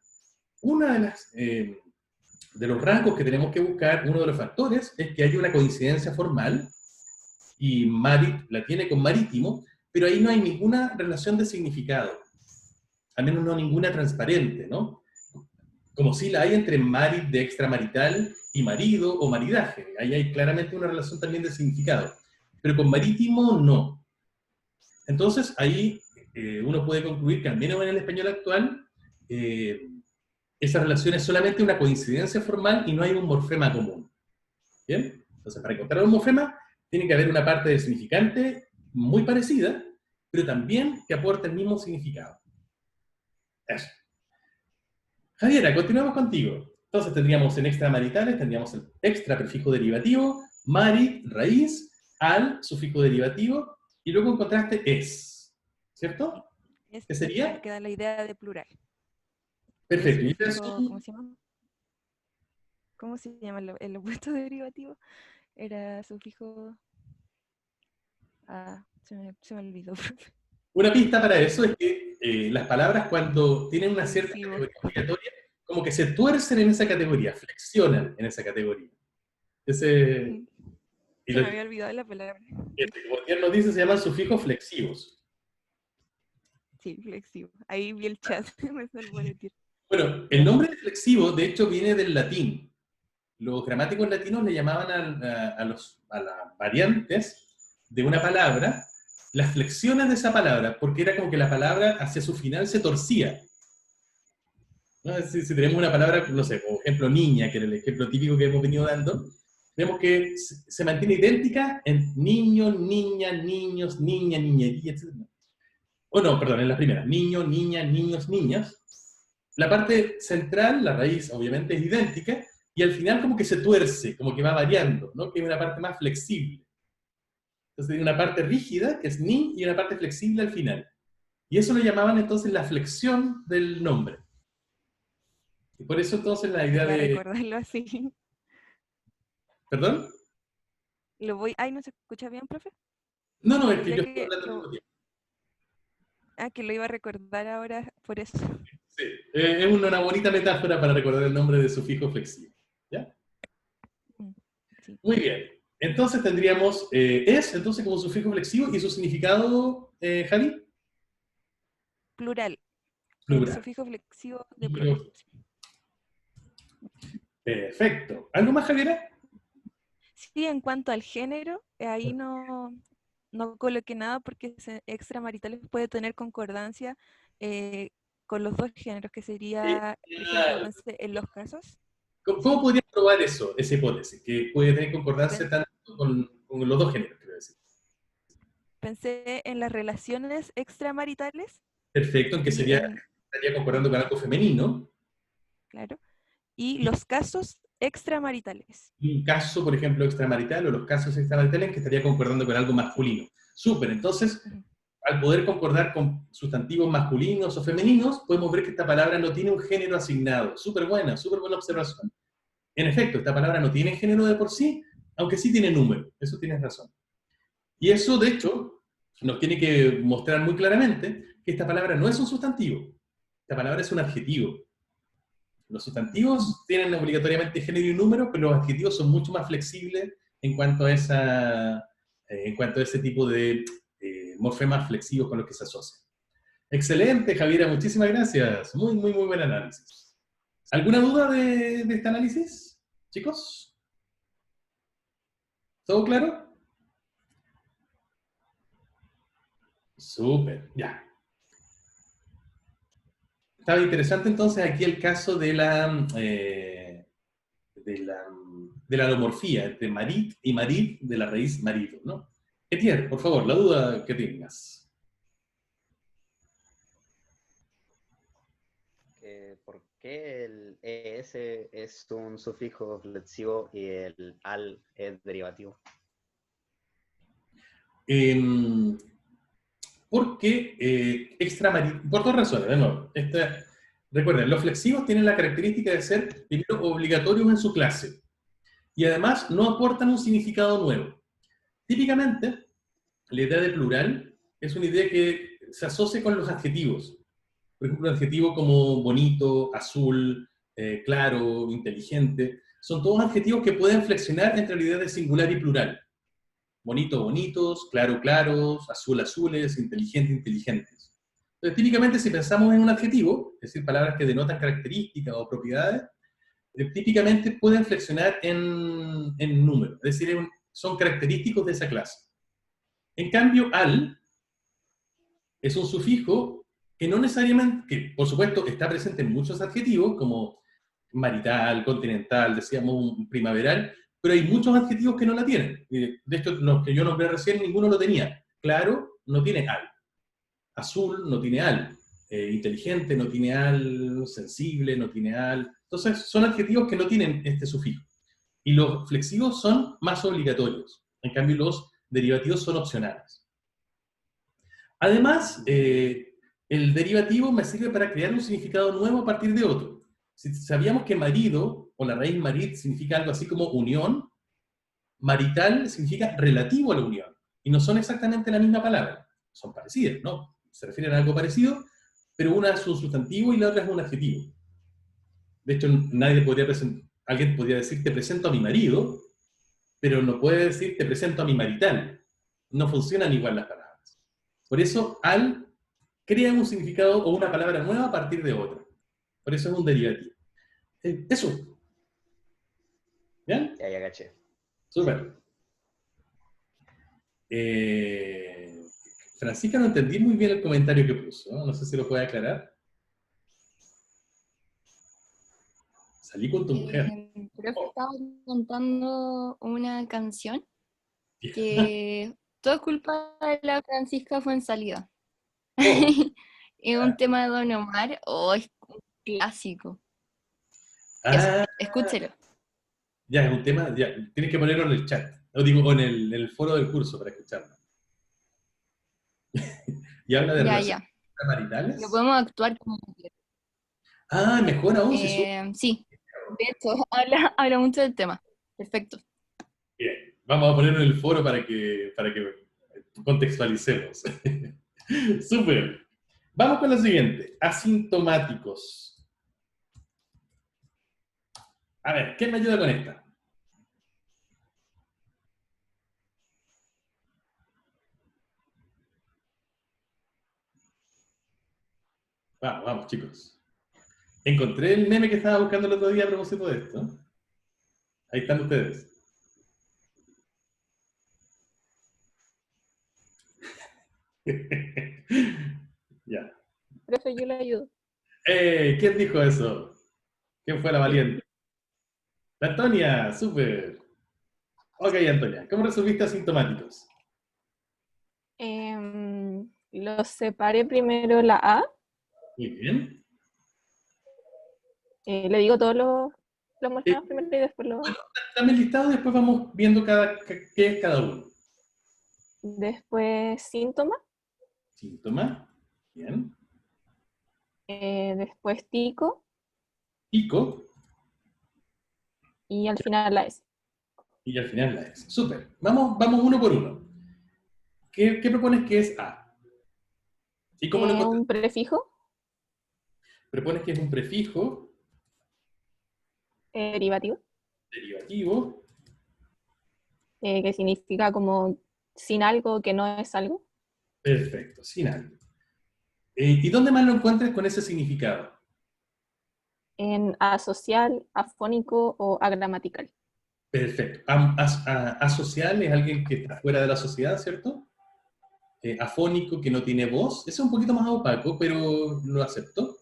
una de los rasgos que tenemos que buscar, uno de los factores, es que haya una coincidencia formal, y marit la tiene con marítimo, pero ahí no hay ninguna relación de significado, al menos no ninguna transparente, ¿no? Como si la hay entre marit de extramarital y marido o maridaje, ahí hay claramente una relación también de significado, pero con marítimo no. Entonces ahí uno puede concluir que al menos en el español actual, esa relación es solamente una coincidencia formal y no hay un morfema común. ¿Bien? Entonces, para encontrar un morfema, tiene que haber una parte del significante muy parecida, pero también que aporte el mismo significado. Eso. Javiera, continuamos contigo. Entonces tendríamos en extramaritales, tendríamos el extra prefijo derivativo, mari, raíz, al, sufijo derivativo, y luego encontraste es. Sí. ¿Cierto? Es, ¿Qué me sería? queda la idea de plural. El Perfecto. Y este es sufijo, ¿cómo se llama? ¿Cómo se llama el opuesto derivativo? Era sufijo... Ah, se me olvidó. una pista para eso es que las palabras cuando tienen una cierta Inclusivo. categoría obligatoria, como que se tuercen en esa categoría, flexionan en esa categoría. Ese, y Se lo me que había olvidado la palabra. Bourdieu nos dice se llaman sufijos flexivos. Sí, flexivo. Ahí vi el chat. Me salvó el tiro. Bueno, el Ya. nombre de flexivo, de hecho, viene del latín. Los gramáticos latinos le llamaban a las variantes de una palabra las flexiones de esa palabra, porque era como que la palabra hacia su final se torcía. ¿No? Si tenemos una palabra, no sé, por ejemplo, niña, que era el ejemplo típico que hemos venido dando, vemos que se mantiene idéntica en niño, niña, niños, niña, niñería, etc. O no, perdón, en la primera, niño, niña, niños, niñas. La parte central, la raíz, obviamente es idéntica, y al final como que se tuerce, como que va variando, ¿no? Que es una parte más flexible. Entonces hay una parte rígida, que es ni, y una parte flexible al final. Y eso lo llamaban entonces la flexión del nombre. Y por eso entonces la idea Voy a de... recordarlo así. ¿Perdón? Lo voy... Ay, ¿no se escucha bien, profe? No, no, es que Decía yo estoy hablando al mismo tiempo. que lo iba a recordar ahora por eso. Sí, es una bonita metáfora para recordar el nombre de sufijo flexivo. ¿Ya? Sí. Muy bien. Entonces tendríamos es, entonces como sufijo flexivo, y su significado, Javi, Plural. El plural. sufijo flexivo de Número. plural. Perfecto. ¿Algo más, Javiera? Sí, en cuanto al género, ahí no coloqué nada porque extramaritales puede tener concordancia con los dos géneros, que sería, por ejemplo, Genial. pensé en los casos. ¿Cómo podría probar eso, esa hipótesis? Que puede tener concordancia pen- tanto con los dos géneros, quiero decir. Pensé en las relaciones extramaritales Perfecto, en que y estaría concordando con algo femenino. claro, y los casos extramaritales. Y un caso, por ejemplo, extramarital, o los casos extramaritales, que estaría concordando con algo masculino. Súper, entonces, Ujú. al poder concordar con sustantivos masculinos o femeninos, podemos ver que esta palabra no tiene un género asignado. Súper buena observación. En efecto, esta palabra no tiene género de por sí, aunque sí tiene número. Eso tienes razón. Y eso, de hecho, nos tiene que mostrar muy claramente que esta palabra no es un sustantivo. Esta palabra es un adjetivo. Los sustantivos tienen obligatoriamente género y número, pero los adjetivos son mucho más flexibles en cuanto a, en cuanto a ese tipo de morfemas flexivos con los que se asocian. Excelente, Javiera, muchísimas gracias. Muy, muy, muy buen análisis. ¿Alguna duda de este análisis, chicos? ¿Todo claro? Súper, ya. Estaba interesante entonces aquí el caso de la alomorfía entre marit y marit de la raíz marido, ¿no? Etienne, por favor, la duda que tengas. ¿Por qué el ES es un sufijo flexivo y el AL es derivativo? Porque por dos razones, de nuevo. Recuerden, los flexivos tienen la característica de ser, primero, obligatorios en su clase, y además no aportan un significado nuevo. Típicamente, la idea de plural es una idea que se asocia con los adjetivos. Por ejemplo, un adjetivo como bonito, azul, claro, inteligente, son todos adjetivos que pueden flexionar entre la idea de singular y plural. Bonito, bonitos, claro, claros, azul, azules, inteligente, inteligentes. Entonces, típicamente, si pensamos en un adjetivo, es decir, palabras que denotan características o propiedades, típicamente pueden flexionar en número, es decir, son característicos de esa clase. En cambio, al es un sufijo que no necesariamente, que por supuesto está presente en muchos adjetivos, como marital, continental, decíamos un primaveral, pero hay muchos adjetivos que no la tienen. De hecho, los que yo nombré recién, ninguno lo tenía. Claro, no tiene al. Azul no tiene al. Inteligente no tiene al. Sensible no tiene al. Entonces, son adjetivos que no tienen este sufijo. Y los flexivos son más obligatorios. En cambio, los derivativos son opcionales. Además, el derivativo me sirve para crear un significado nuevo a partir de otro. Si sabíamos que marido, o la raíz marit, significa algo así como unión, marital significa relativo a la unión. Y no son exactamente la misma palabra. Son parecidas, ¿no? Se refieren a algo parecido, pero una es un sustantivo y la otra es un adjetivo. De hecho, alguien podría decir te presento a mi marido, pero no puede decir te presento a mi marital. No funcionan igual las palabras. Por eso, al crea un significado o una palabra nueva a partir de otra. Por eso es un derivativo. Eso. ¿Bien? Ya caché. Súper. Francisca, no entendí muy bien el comentario que puso. No sé si lo puede aclarar. Salí con tu mujer. Creo que estaba cantando una canción Ya. que todo es culpa de la Francisca Fuenzalida. Oh, Es un tema de Don Omar, es un clásico. Eso, ah, escúchelo. ya, es un tema, ya, tienes que ponerlo en el chat, o digo, o en el foro del curso para escucharlo. Y habla de Ya, relaciones ya. maritales. Lo podemos actuar como quieras. Ah, mejor aún si sube. Sí, de hecho, habla mucho del tema. Perfecto. Bien, vamos a ponerlo en el foro para que contextualicemos. Súper. Vamos con la siguiente. Asintomáticos. A ver, ¿quién me ayuda con esta? Vamos, vamos, chicos. Encontré el meme que estaba buscando el otro día a propósito de esto. Ahí están ustedes. Ya. Profe, yo le ayudo. ¿Quién dijo eso? ¿Quién fue la valiente? La Antonia, súper. Ok, Antonia, ¿cómo resolviste asintomáticos? Lo separé primero la A. Muy bien. Le digo todos los Eh, morfemas primero y después los... Dame el listado y después vamos viendo qué es cada uno. Después síntomas. Síntoma. Bien. Después tico. Pico. Y al final la S. Y al final la S. Súper. Vamos uno por uno. ¿Qué propones que es A? ¿Y cómo lo encuentras? Un prefijo. Propones que es un prefijo Derivativo. derivativo. Que significa como sin algo que no es algo. Perfecto, sin algo. ¿Y dónde más lo encuentras con ese significado? En asocial, afónico o agramatical. Perfecto. Asocial es alguien que está fuera de la sociedad, ¿cierto? Afónico, que no tiene voz. Ese es un poquito más opaco, pero lo acepto.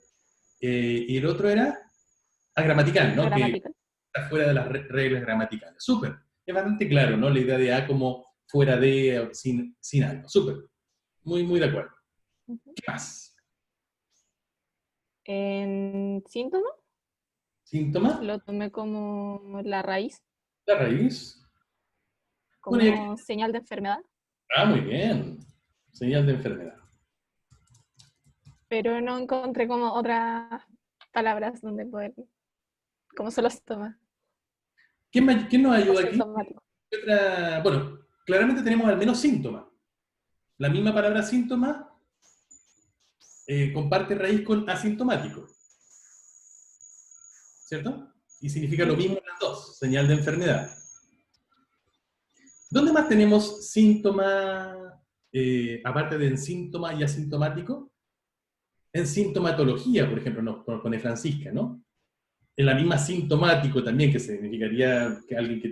Y el otro era agramatical, ¿no? Que Agramatical. está fuera de las reglas gramaticales. Súper. Es bastante claro, ¿no? La idea de A como fuera de, sin algo. Súper. Muy, muy de acuerdo. ¿Qué más? En síntoma, Síntoma, lo tomé como la raíz, la raíz. Bueno, y aquí- como señal de enfermedad, muy bien. Señal de enfermedad. pero no encontré como otras palabras donde poder, como solo síntoma, ¿Quién nos o ayuda aquí? sintomático. Bueno, claramente tenemos al menos síntoma. La misma palabra síntoma comparte raíz con asintomático, ¿cierto? Y significa lo mismo en las dos, señal de enfermedad. ¿Dónde más tenemos síntoma, aparte de en síntoma y asintomático? En sintomatología, por ejemplo, no, pone Francisca, ¿no? En la misma sintomático también, que significaría que alguien que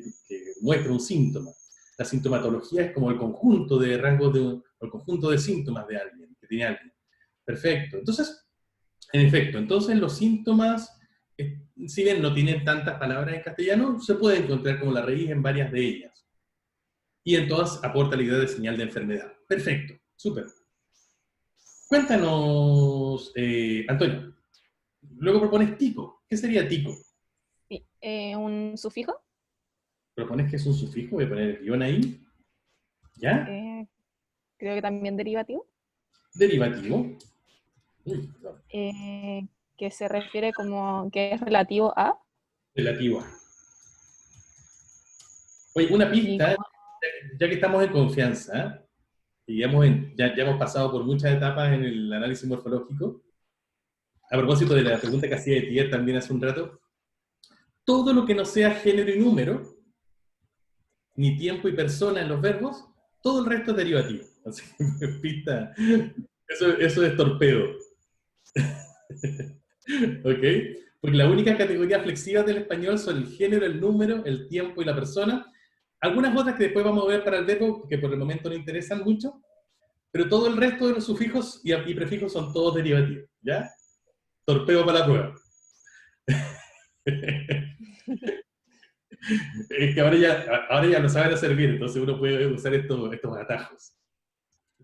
muestra un síntoma. La sintomatología es como el conjunto de rasgos el conjunto de síntomas de alguien, que tiene alguien. Perfecto. Entonces, en efecto, entonces los síntomas, si bien no tienen tantas palabras en castellano, se puede encontrar como la raíz en varias de ellas. Y en todas aporta la idea de señal de enfermedad. Perfecto, súper. Cuéntanos, Antonio, luego propones tico. ¿Qué sería tico? Sí, un sufijo, Propones que es un sufijo, voy a poner el guión ahí. ¿Ya? creo que también derivativo, Derivativo. Uy, perdón. que se refiere como que es relativo a, Relativo a. Oye, una y pista, como, ya que estamos en confianza, y ya hemos pasado por muchas etapas en el análisis morfológico. A propósito de la pregunta que hacía Etier también hace un rato, todo lo que no sea género y número, ni tiempo y persona en los verbos, todo el resto es derivativo. Así que pista, eso es torpedo. ¿Ok? Porque las únicas categorías flexivas del español son el género, el número, el tiempo y la persona. Algunas otras que después vamos a ver para el verbo, que por el momento no interesan mucho, pero todo el resto de los sufijos y prefijos son todos derivativos, ¿ya? Torpedo para la prueba. Es que ahora ya lo saben hacer bien, entonces uno puede usar estos atajos.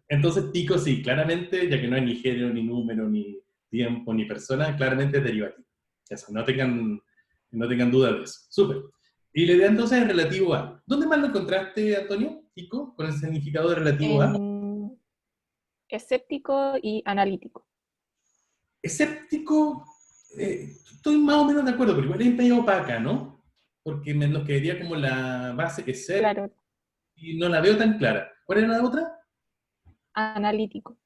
Entonces, tico sí, claramente, ya que no hay ni género, ni número, ni tiempo, ni persona, claramente es derivativo. Eso, no tengan duda de eso. Súper. Y la idea entonces es relativo a. ¿Dónde más lo encontraste, Antonio, tico, con el significado de relativo a? En escéptico y analítico. Escéptico, estoy más o menos de acuerdo, pero igual es medio opaca, ¿no? Porque nos quedaría como la base que es ser Claro, y no la veo tan clara. ¿Cuál era la otra? analítico.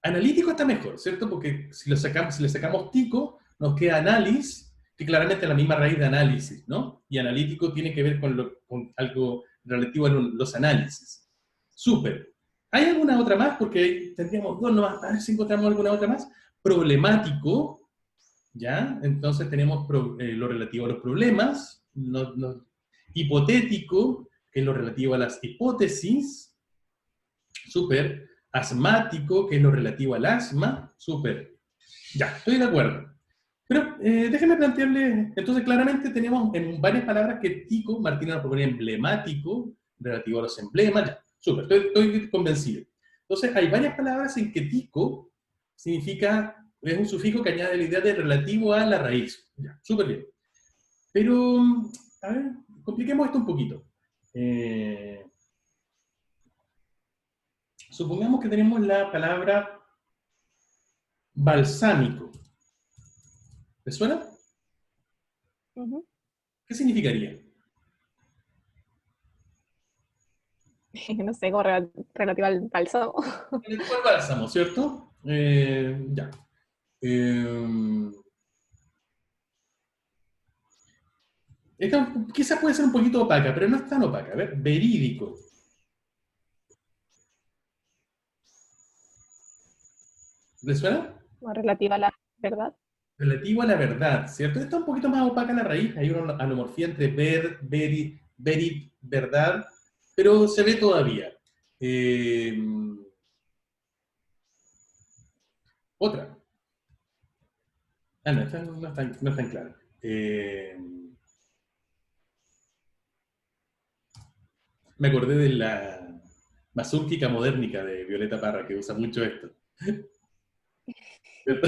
Analítico está mejor, ¿cierto? Porque si le sacamos tico, nos queda análisis, que claramente es la misma raíz de análisis, ¿no? Y analítico tiene que ver con algo relativo a los análisis. Súper. ¿Hay alguna otra más? Porque ahí tendríamos dos nomás. A ver si encontramos alguna otra más. Problemático, ¿ya? Entonces tenemos lo relativo a los problemas. Hipotético, que es lo relativo a las hipótesis. Súper. Asmático, que es lo relativo al asma. Súper. Ya, estoy de acuerdo. Pero déjenme plantearle, entonces claramente tenemos en varias palabras que tico, Martina nos propone emblemático, relativo a los emblemas, ya, súper, estoy convencido. Entonces hay varias palabras en que tico significa, es un sufijo que añade la idea de relativo a la raíz. Ya, súper bien. Pero, a ver, compliquemos esto un poquito. Supongamos que tenemos la palabra balsámico. ¿Les suena? Ujú. ¿Qué significaría? No sé, como relativo al bálsamo. Relativo al bálsamo, ¿cierto? Ya. Esta quizás puede ser un poquito opaca, pero no es tan opaca. A ver, verídico. ¿Les suena? Como relativa a la verdad. Relativo a la verdad, ¿cierto? Está un poquito más opaca la raíz, hay una anomorfía entre verit, verdad, pero se ve todavía. Otra. Ah, no, esta no es tan clara. Me acordé de la masúrquica modernica de Violeta Parra, que usa mucho esto. ¿Cierto?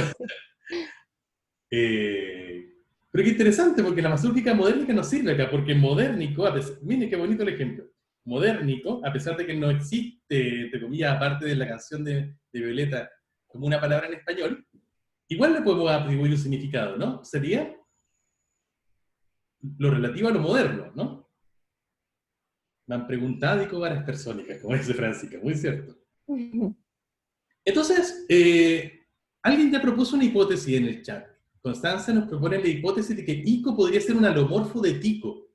Pero qué interesante, porque la masúrquica modernica no sirve acá, porque modernico, miren qué bonito el ejemplo. Modernico, a pesar de que no existe, entre comillas, aparte de la canción de Violeta, como una palabra en español, igual le podemos atribuir un significado, ¿no? Sería lo relativo a lo moderno, ¿no? Me han preguntado y con varias personas, como dice Francisca, muy cierto. Entonces, alguien ya propuso una hipótesis en el chat. Constanza nos propone la hipótesis de que ico podría ser un alomorfo de tico,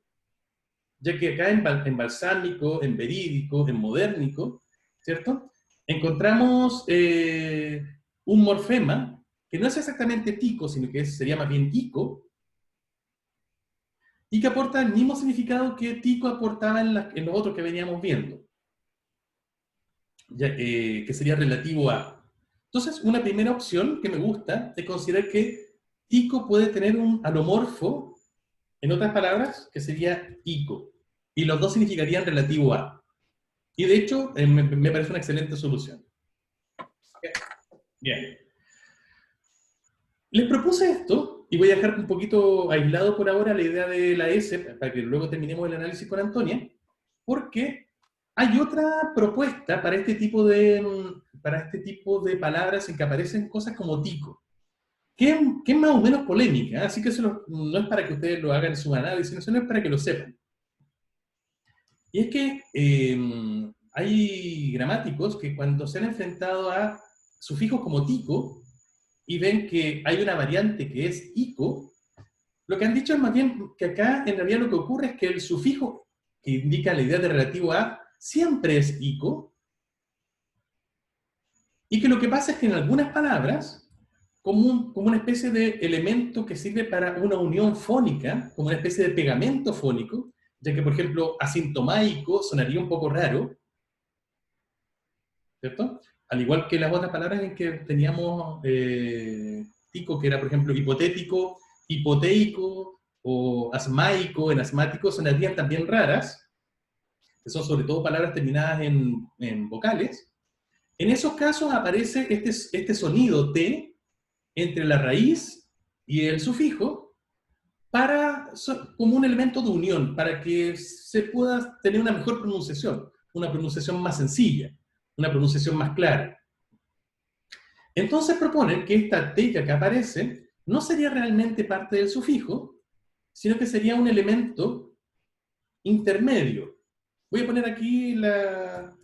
ya que acá en balsámico, en verídico, en modernico, ¿cierto? Encontramos un morfema que no es exactamente tico, sino que sería más bien ico, y que aporta el mismo significado que tico aportaba en los otros que veníamos viendo, ya, que sería relativo a. Entonces, una primera opción que me gusta es considerar que tico puede tener un alomorfo, en otras palabras, que sería ico. Y los dos significarían relativo a. Y de hecho, me parece una excelente solución. Bien. Les propuse esto, y voy a dejar un poquito aislado por ahora la idea de la S, para que luego terminemos el análisis con Antonia, porque hay otra propuesta para este tipo de palabras en que aparecen cosas como tico, que es más o menos polémica, así que no es para que ustedes lo hagan en su análisis, sino es para que lo sepan. Y es que hay gramáticos que cuando se han enfrentado a sufijos como tico y ven que hay una variante que es ico, lo que han dicho es más bien que acá en realidad lo que ocurre es que el sufijo que indica la idea de relativo a siempre es ico, y que lo que pasa es que en algunas palabras, como una especie de elemento que sirve para una unión fónica, como una especie de pegamento fónico, ya que, por ejemplo, asintomaico sonaría un poco raro, ¿cierto? Al igual que las otras palabras en que teníamos tico, que era, por ejemplo, hipotético, hipoteico, o asmaico, en asmático, sonarían también raras, que son sobre todo palabras terminadas en vocales. En esos casos aparece este sonido T entre la raíz y el sufijo como un elemento de unión, para que se pueda tener una mejor pronunciación, una pronunciación más sencilla, una pronunciación más clara. Entonces proponen que esta T que acá aparece no sería realmente parte del sufijo, sino que sería un elemento intermedio. Voy a poner aquí la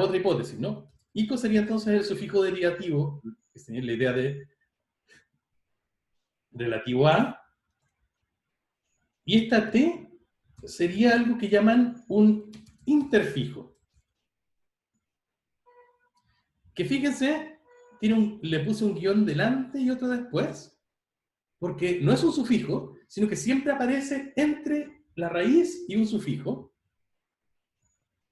otra hipótesis, ¿no? Ico sería entonces el sufijo derivativo, que sería la idea de relativo a, y esta T sería algo que llaman un interfijo. Que fíjense, le puse un guión delante y otro después, porque no es un sufijo, sino que siempre aparece entre la raíz y un sufijo,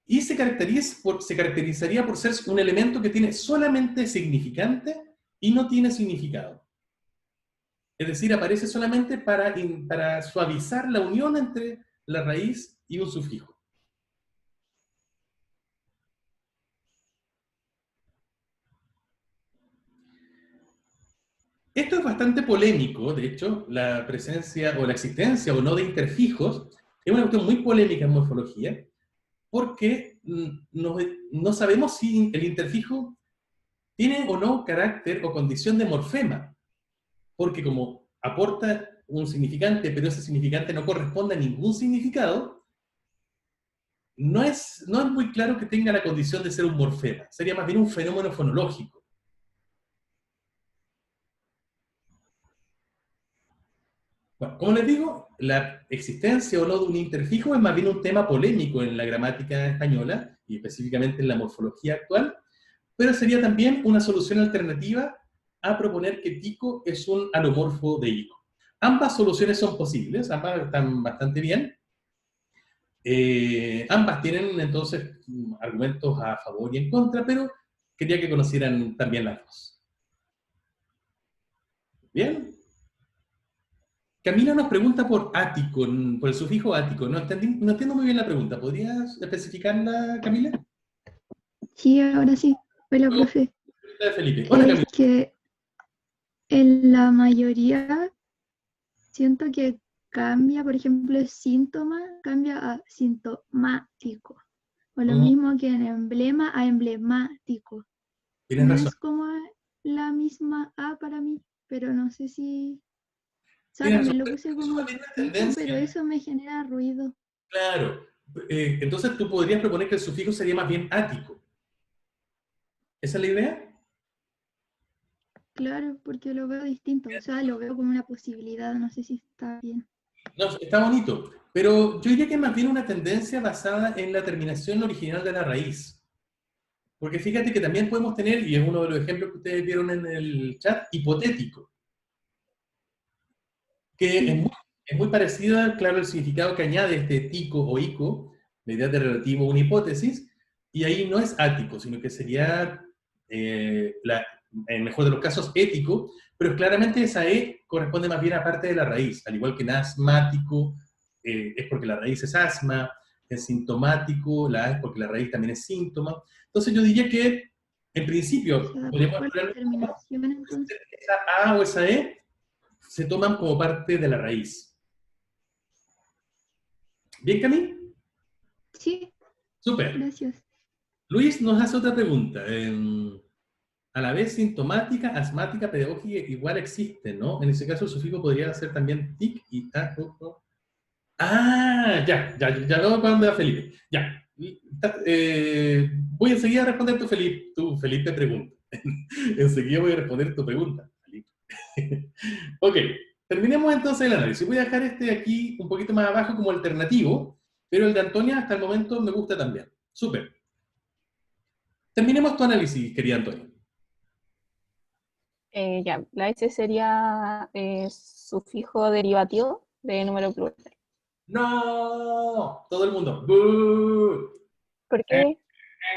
y se caracterizaría por ser un elemento que tiene solamente significante y no tiene significado. Es decir, aparece solamente para suavizar la unión entre la raíz y un sufijo. Esto es bastante polémico, de hecho, la presencia o la existencia o no de interfijos es una cuestión muy polémica en morfología, porque no sabemos si el interfijo tiene o no carácter o condición de morfema, porque como aporta un significante, pero ese significante no corresponde a ningún significado, no es muy claro que tenga la condición de ser un morfema, sería más bien un fenómeno fonológico. Bueno, como les digo, la existencia o no de un interfijo es más bien un tema polémico en la gramática española, y específicamente en la morfología actual, pero sería también una solución alternativa a proponer que tico es un alomorfo de ico. Ambas soluciones son posibles, ambas están bastante bien. Ambas tienen entonces argumentos a favor y en contra, pero quería que conocieran también las dos. ¿Bien? Camila nos pregunta por ático, por el sufijo ático. No entiendo muy bien la pregunta. ¿Podrías especificarla, Camila? Sí, ahora sí. Hola, profe. Pregunta de Felipe. Hola, Es Camila. que en la mayoría siento que cambia, por ejemplo, el síntoma cambia a sintomático. O lo mismo que en emblema a emblemático. Tienes No razón. es como la misma A para mí, pero no sé si... O sea, Tienes también lo razón. puse Eso como también es una tico, pero tendencia. eso me genera ruido. Claro. Entonces tú podrías proponer que el sufijo sería más bien ático. ¿Esa es la idea? Claro, porque lo veo distinto. O sea, lo veo como una posibilidad. No sé si está bien. No, está bonito. Pero yo diría que es más bien una tendencia basada en la terminación original de la raíz. Porque fíjate que también podemos tener, y es uno de los ejemplos que ustedes vieron en el chat, hipotético. Que Sí. es muy parecido, claro, el significado que añade este tico o ico, la idea de relativo a una hipótesis, y ahí no es ático, sino que sería, en el mejor de los casos, ético, pero claramente esa E corresponde más bien a parte de la raíz, al igual que en asmático, es porque la raíz es asma, en sintomático, la A es porque la raíz también es síntoma. Entonces yo diría que, en O principio, sea, podríamos ¿cuál es la hablar terminación entonces? esa A o esa E se toman como parte de la raíz. ¿Bien, Camille? Sí, Súper. gracias. Luis nos hace otra pregunta. A la vez sintomática, asmática, pedagógica, igual existe, ¿no? En ese caso el sufijo podría ser también tic y ta, Ah, ya veo para dónde va Felipe. Ya. Voy enseguida a responder tu Felipe pregunta. Enseguida voy a responder tu pregunta, Felipe. Ok, terminemos entonces el análisis. Voy a dejar este aquí un poquito más abajo como alternativo, pero el de Antonia hasta el momento me gusta también. Súper. Terminemos tu análisis, querida Antonia. Ya, la S sería sufijo derivativo de número plural. ¡No! Todo el mundo. ¡Bú! ¿Por qué?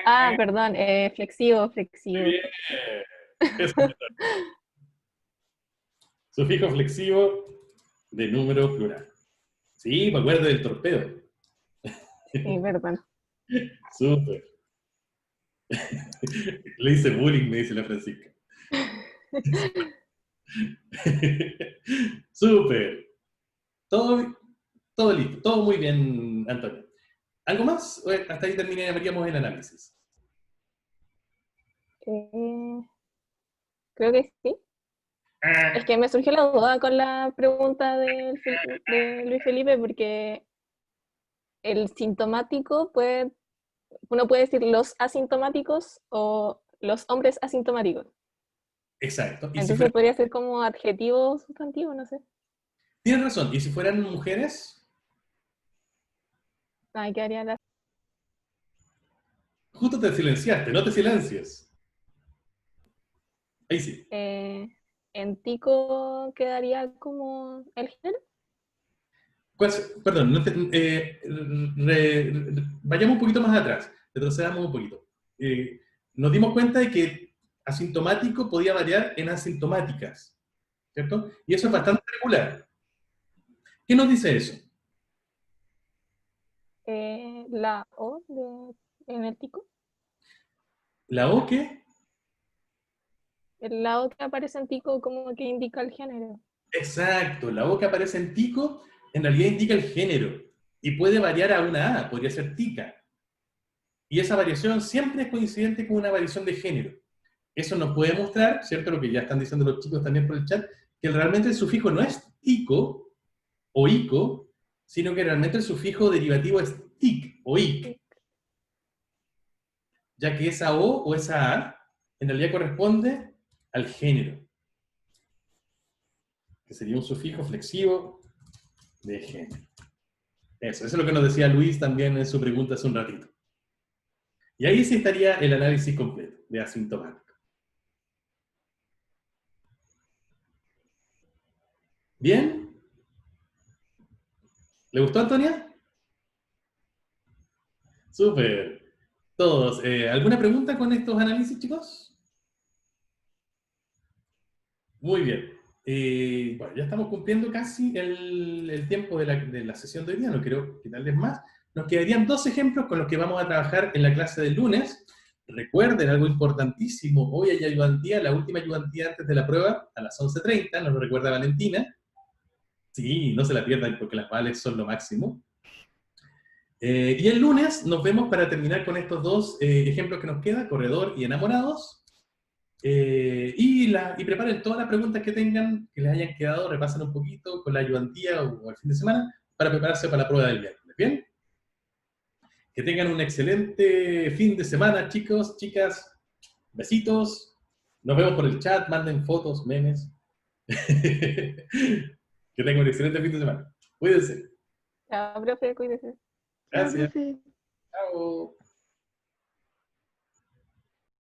Ah, perdón, flexivo, flexivo. Muy bien. Eso. Sufijo flexivo. de número plural. Sí, me acuerdo del torpedo. Sí, verdad. Súper. Le hice bullying, me dice la Francisca. Súper. Todo, todo listo, todo muy bien, Antonio. ¿Algo más? ¿O hasta ahí terminaríamos el análisis? Creo que sí. Es que me surgió la duda con la pregunta de Luis Felipe, porque el sintomático uno puede decir los asintomáticos o los hombres asintomáticos. Exacto. Y si Entonces fuera- podría ser como adjetivo o sustantivo, no sé. Tienes razón. ¿Y si fueran mujeres? Ahí quedaría la... Justo te silenciaste, no te silencies. Ahí sí. En tico quedaría como el género. Perdón, vayamos un poquito más atrás, retrocedamos un poquito. Nos dimos cuenta de que asintomático podía variar en asintomáticas, ¿cierto? Y eso es bastante regular. ¿Qué nos dice eso? La O en el tico. ¿La O qué? La O que aparece en tico como que indica el género. Exacto, la O que aparece en tico en realidad indica el género y puede variar a una A, podría ser tica. Y esa variación siempre es coincidente con una variación de género. Eso nos puede mostrar, ¿cierto? Lo que ya están diciendo los chicos también por el chat, que realmente el sufijo no es tico o ico, sino que realmente el sufijo derivativo es tic o ic, ya que esa O esa A en realidad corresponde al género, que sería un sufijo flexivo de género. Eso es lo que nos decía Luis también en su pregunta hace un ratito. Y ahí sí estaría el análisis completo de asintomático. ¿Bien? ¿Le gustó, Antonia? Súper. Todos. ¿Alguna pregunta con estos análisis, chicos? Muy bien. Bueno, ya estamos cumpliendo casi el tiempo de la sesión de hoy día, no quiero quitarles más. Nos quedarían 2 ejemplos con los que vamos a trabajar en la clase del lunes. Recuerden algo importantísimo, hoy hay ayudantía, la última ayudantía antes de la prueba, a las 11:30, nos lo recuerda Valentina. Sí, no se la pierdan porque las vales son lo máximo. Y el lunes nos vemos para terminar con estos 2 ejemplos que nos quedan, corredor y enamorados. Y preparen todas las preguntas que tengan, que les hayan quedado, repasen un poquito con la ayudantía o el fin de semana para prepararse para la prueba del miércoles. ¿Bien? Que tengan un excelente fin de semana, chicos, chicas. Besitos. Nos vemos por el chat, manden fotos, memes. Que tengan un excelente fin de semana. Cuídense. Chao, profe, cuídese. Chao, Gracias. profe. Chao.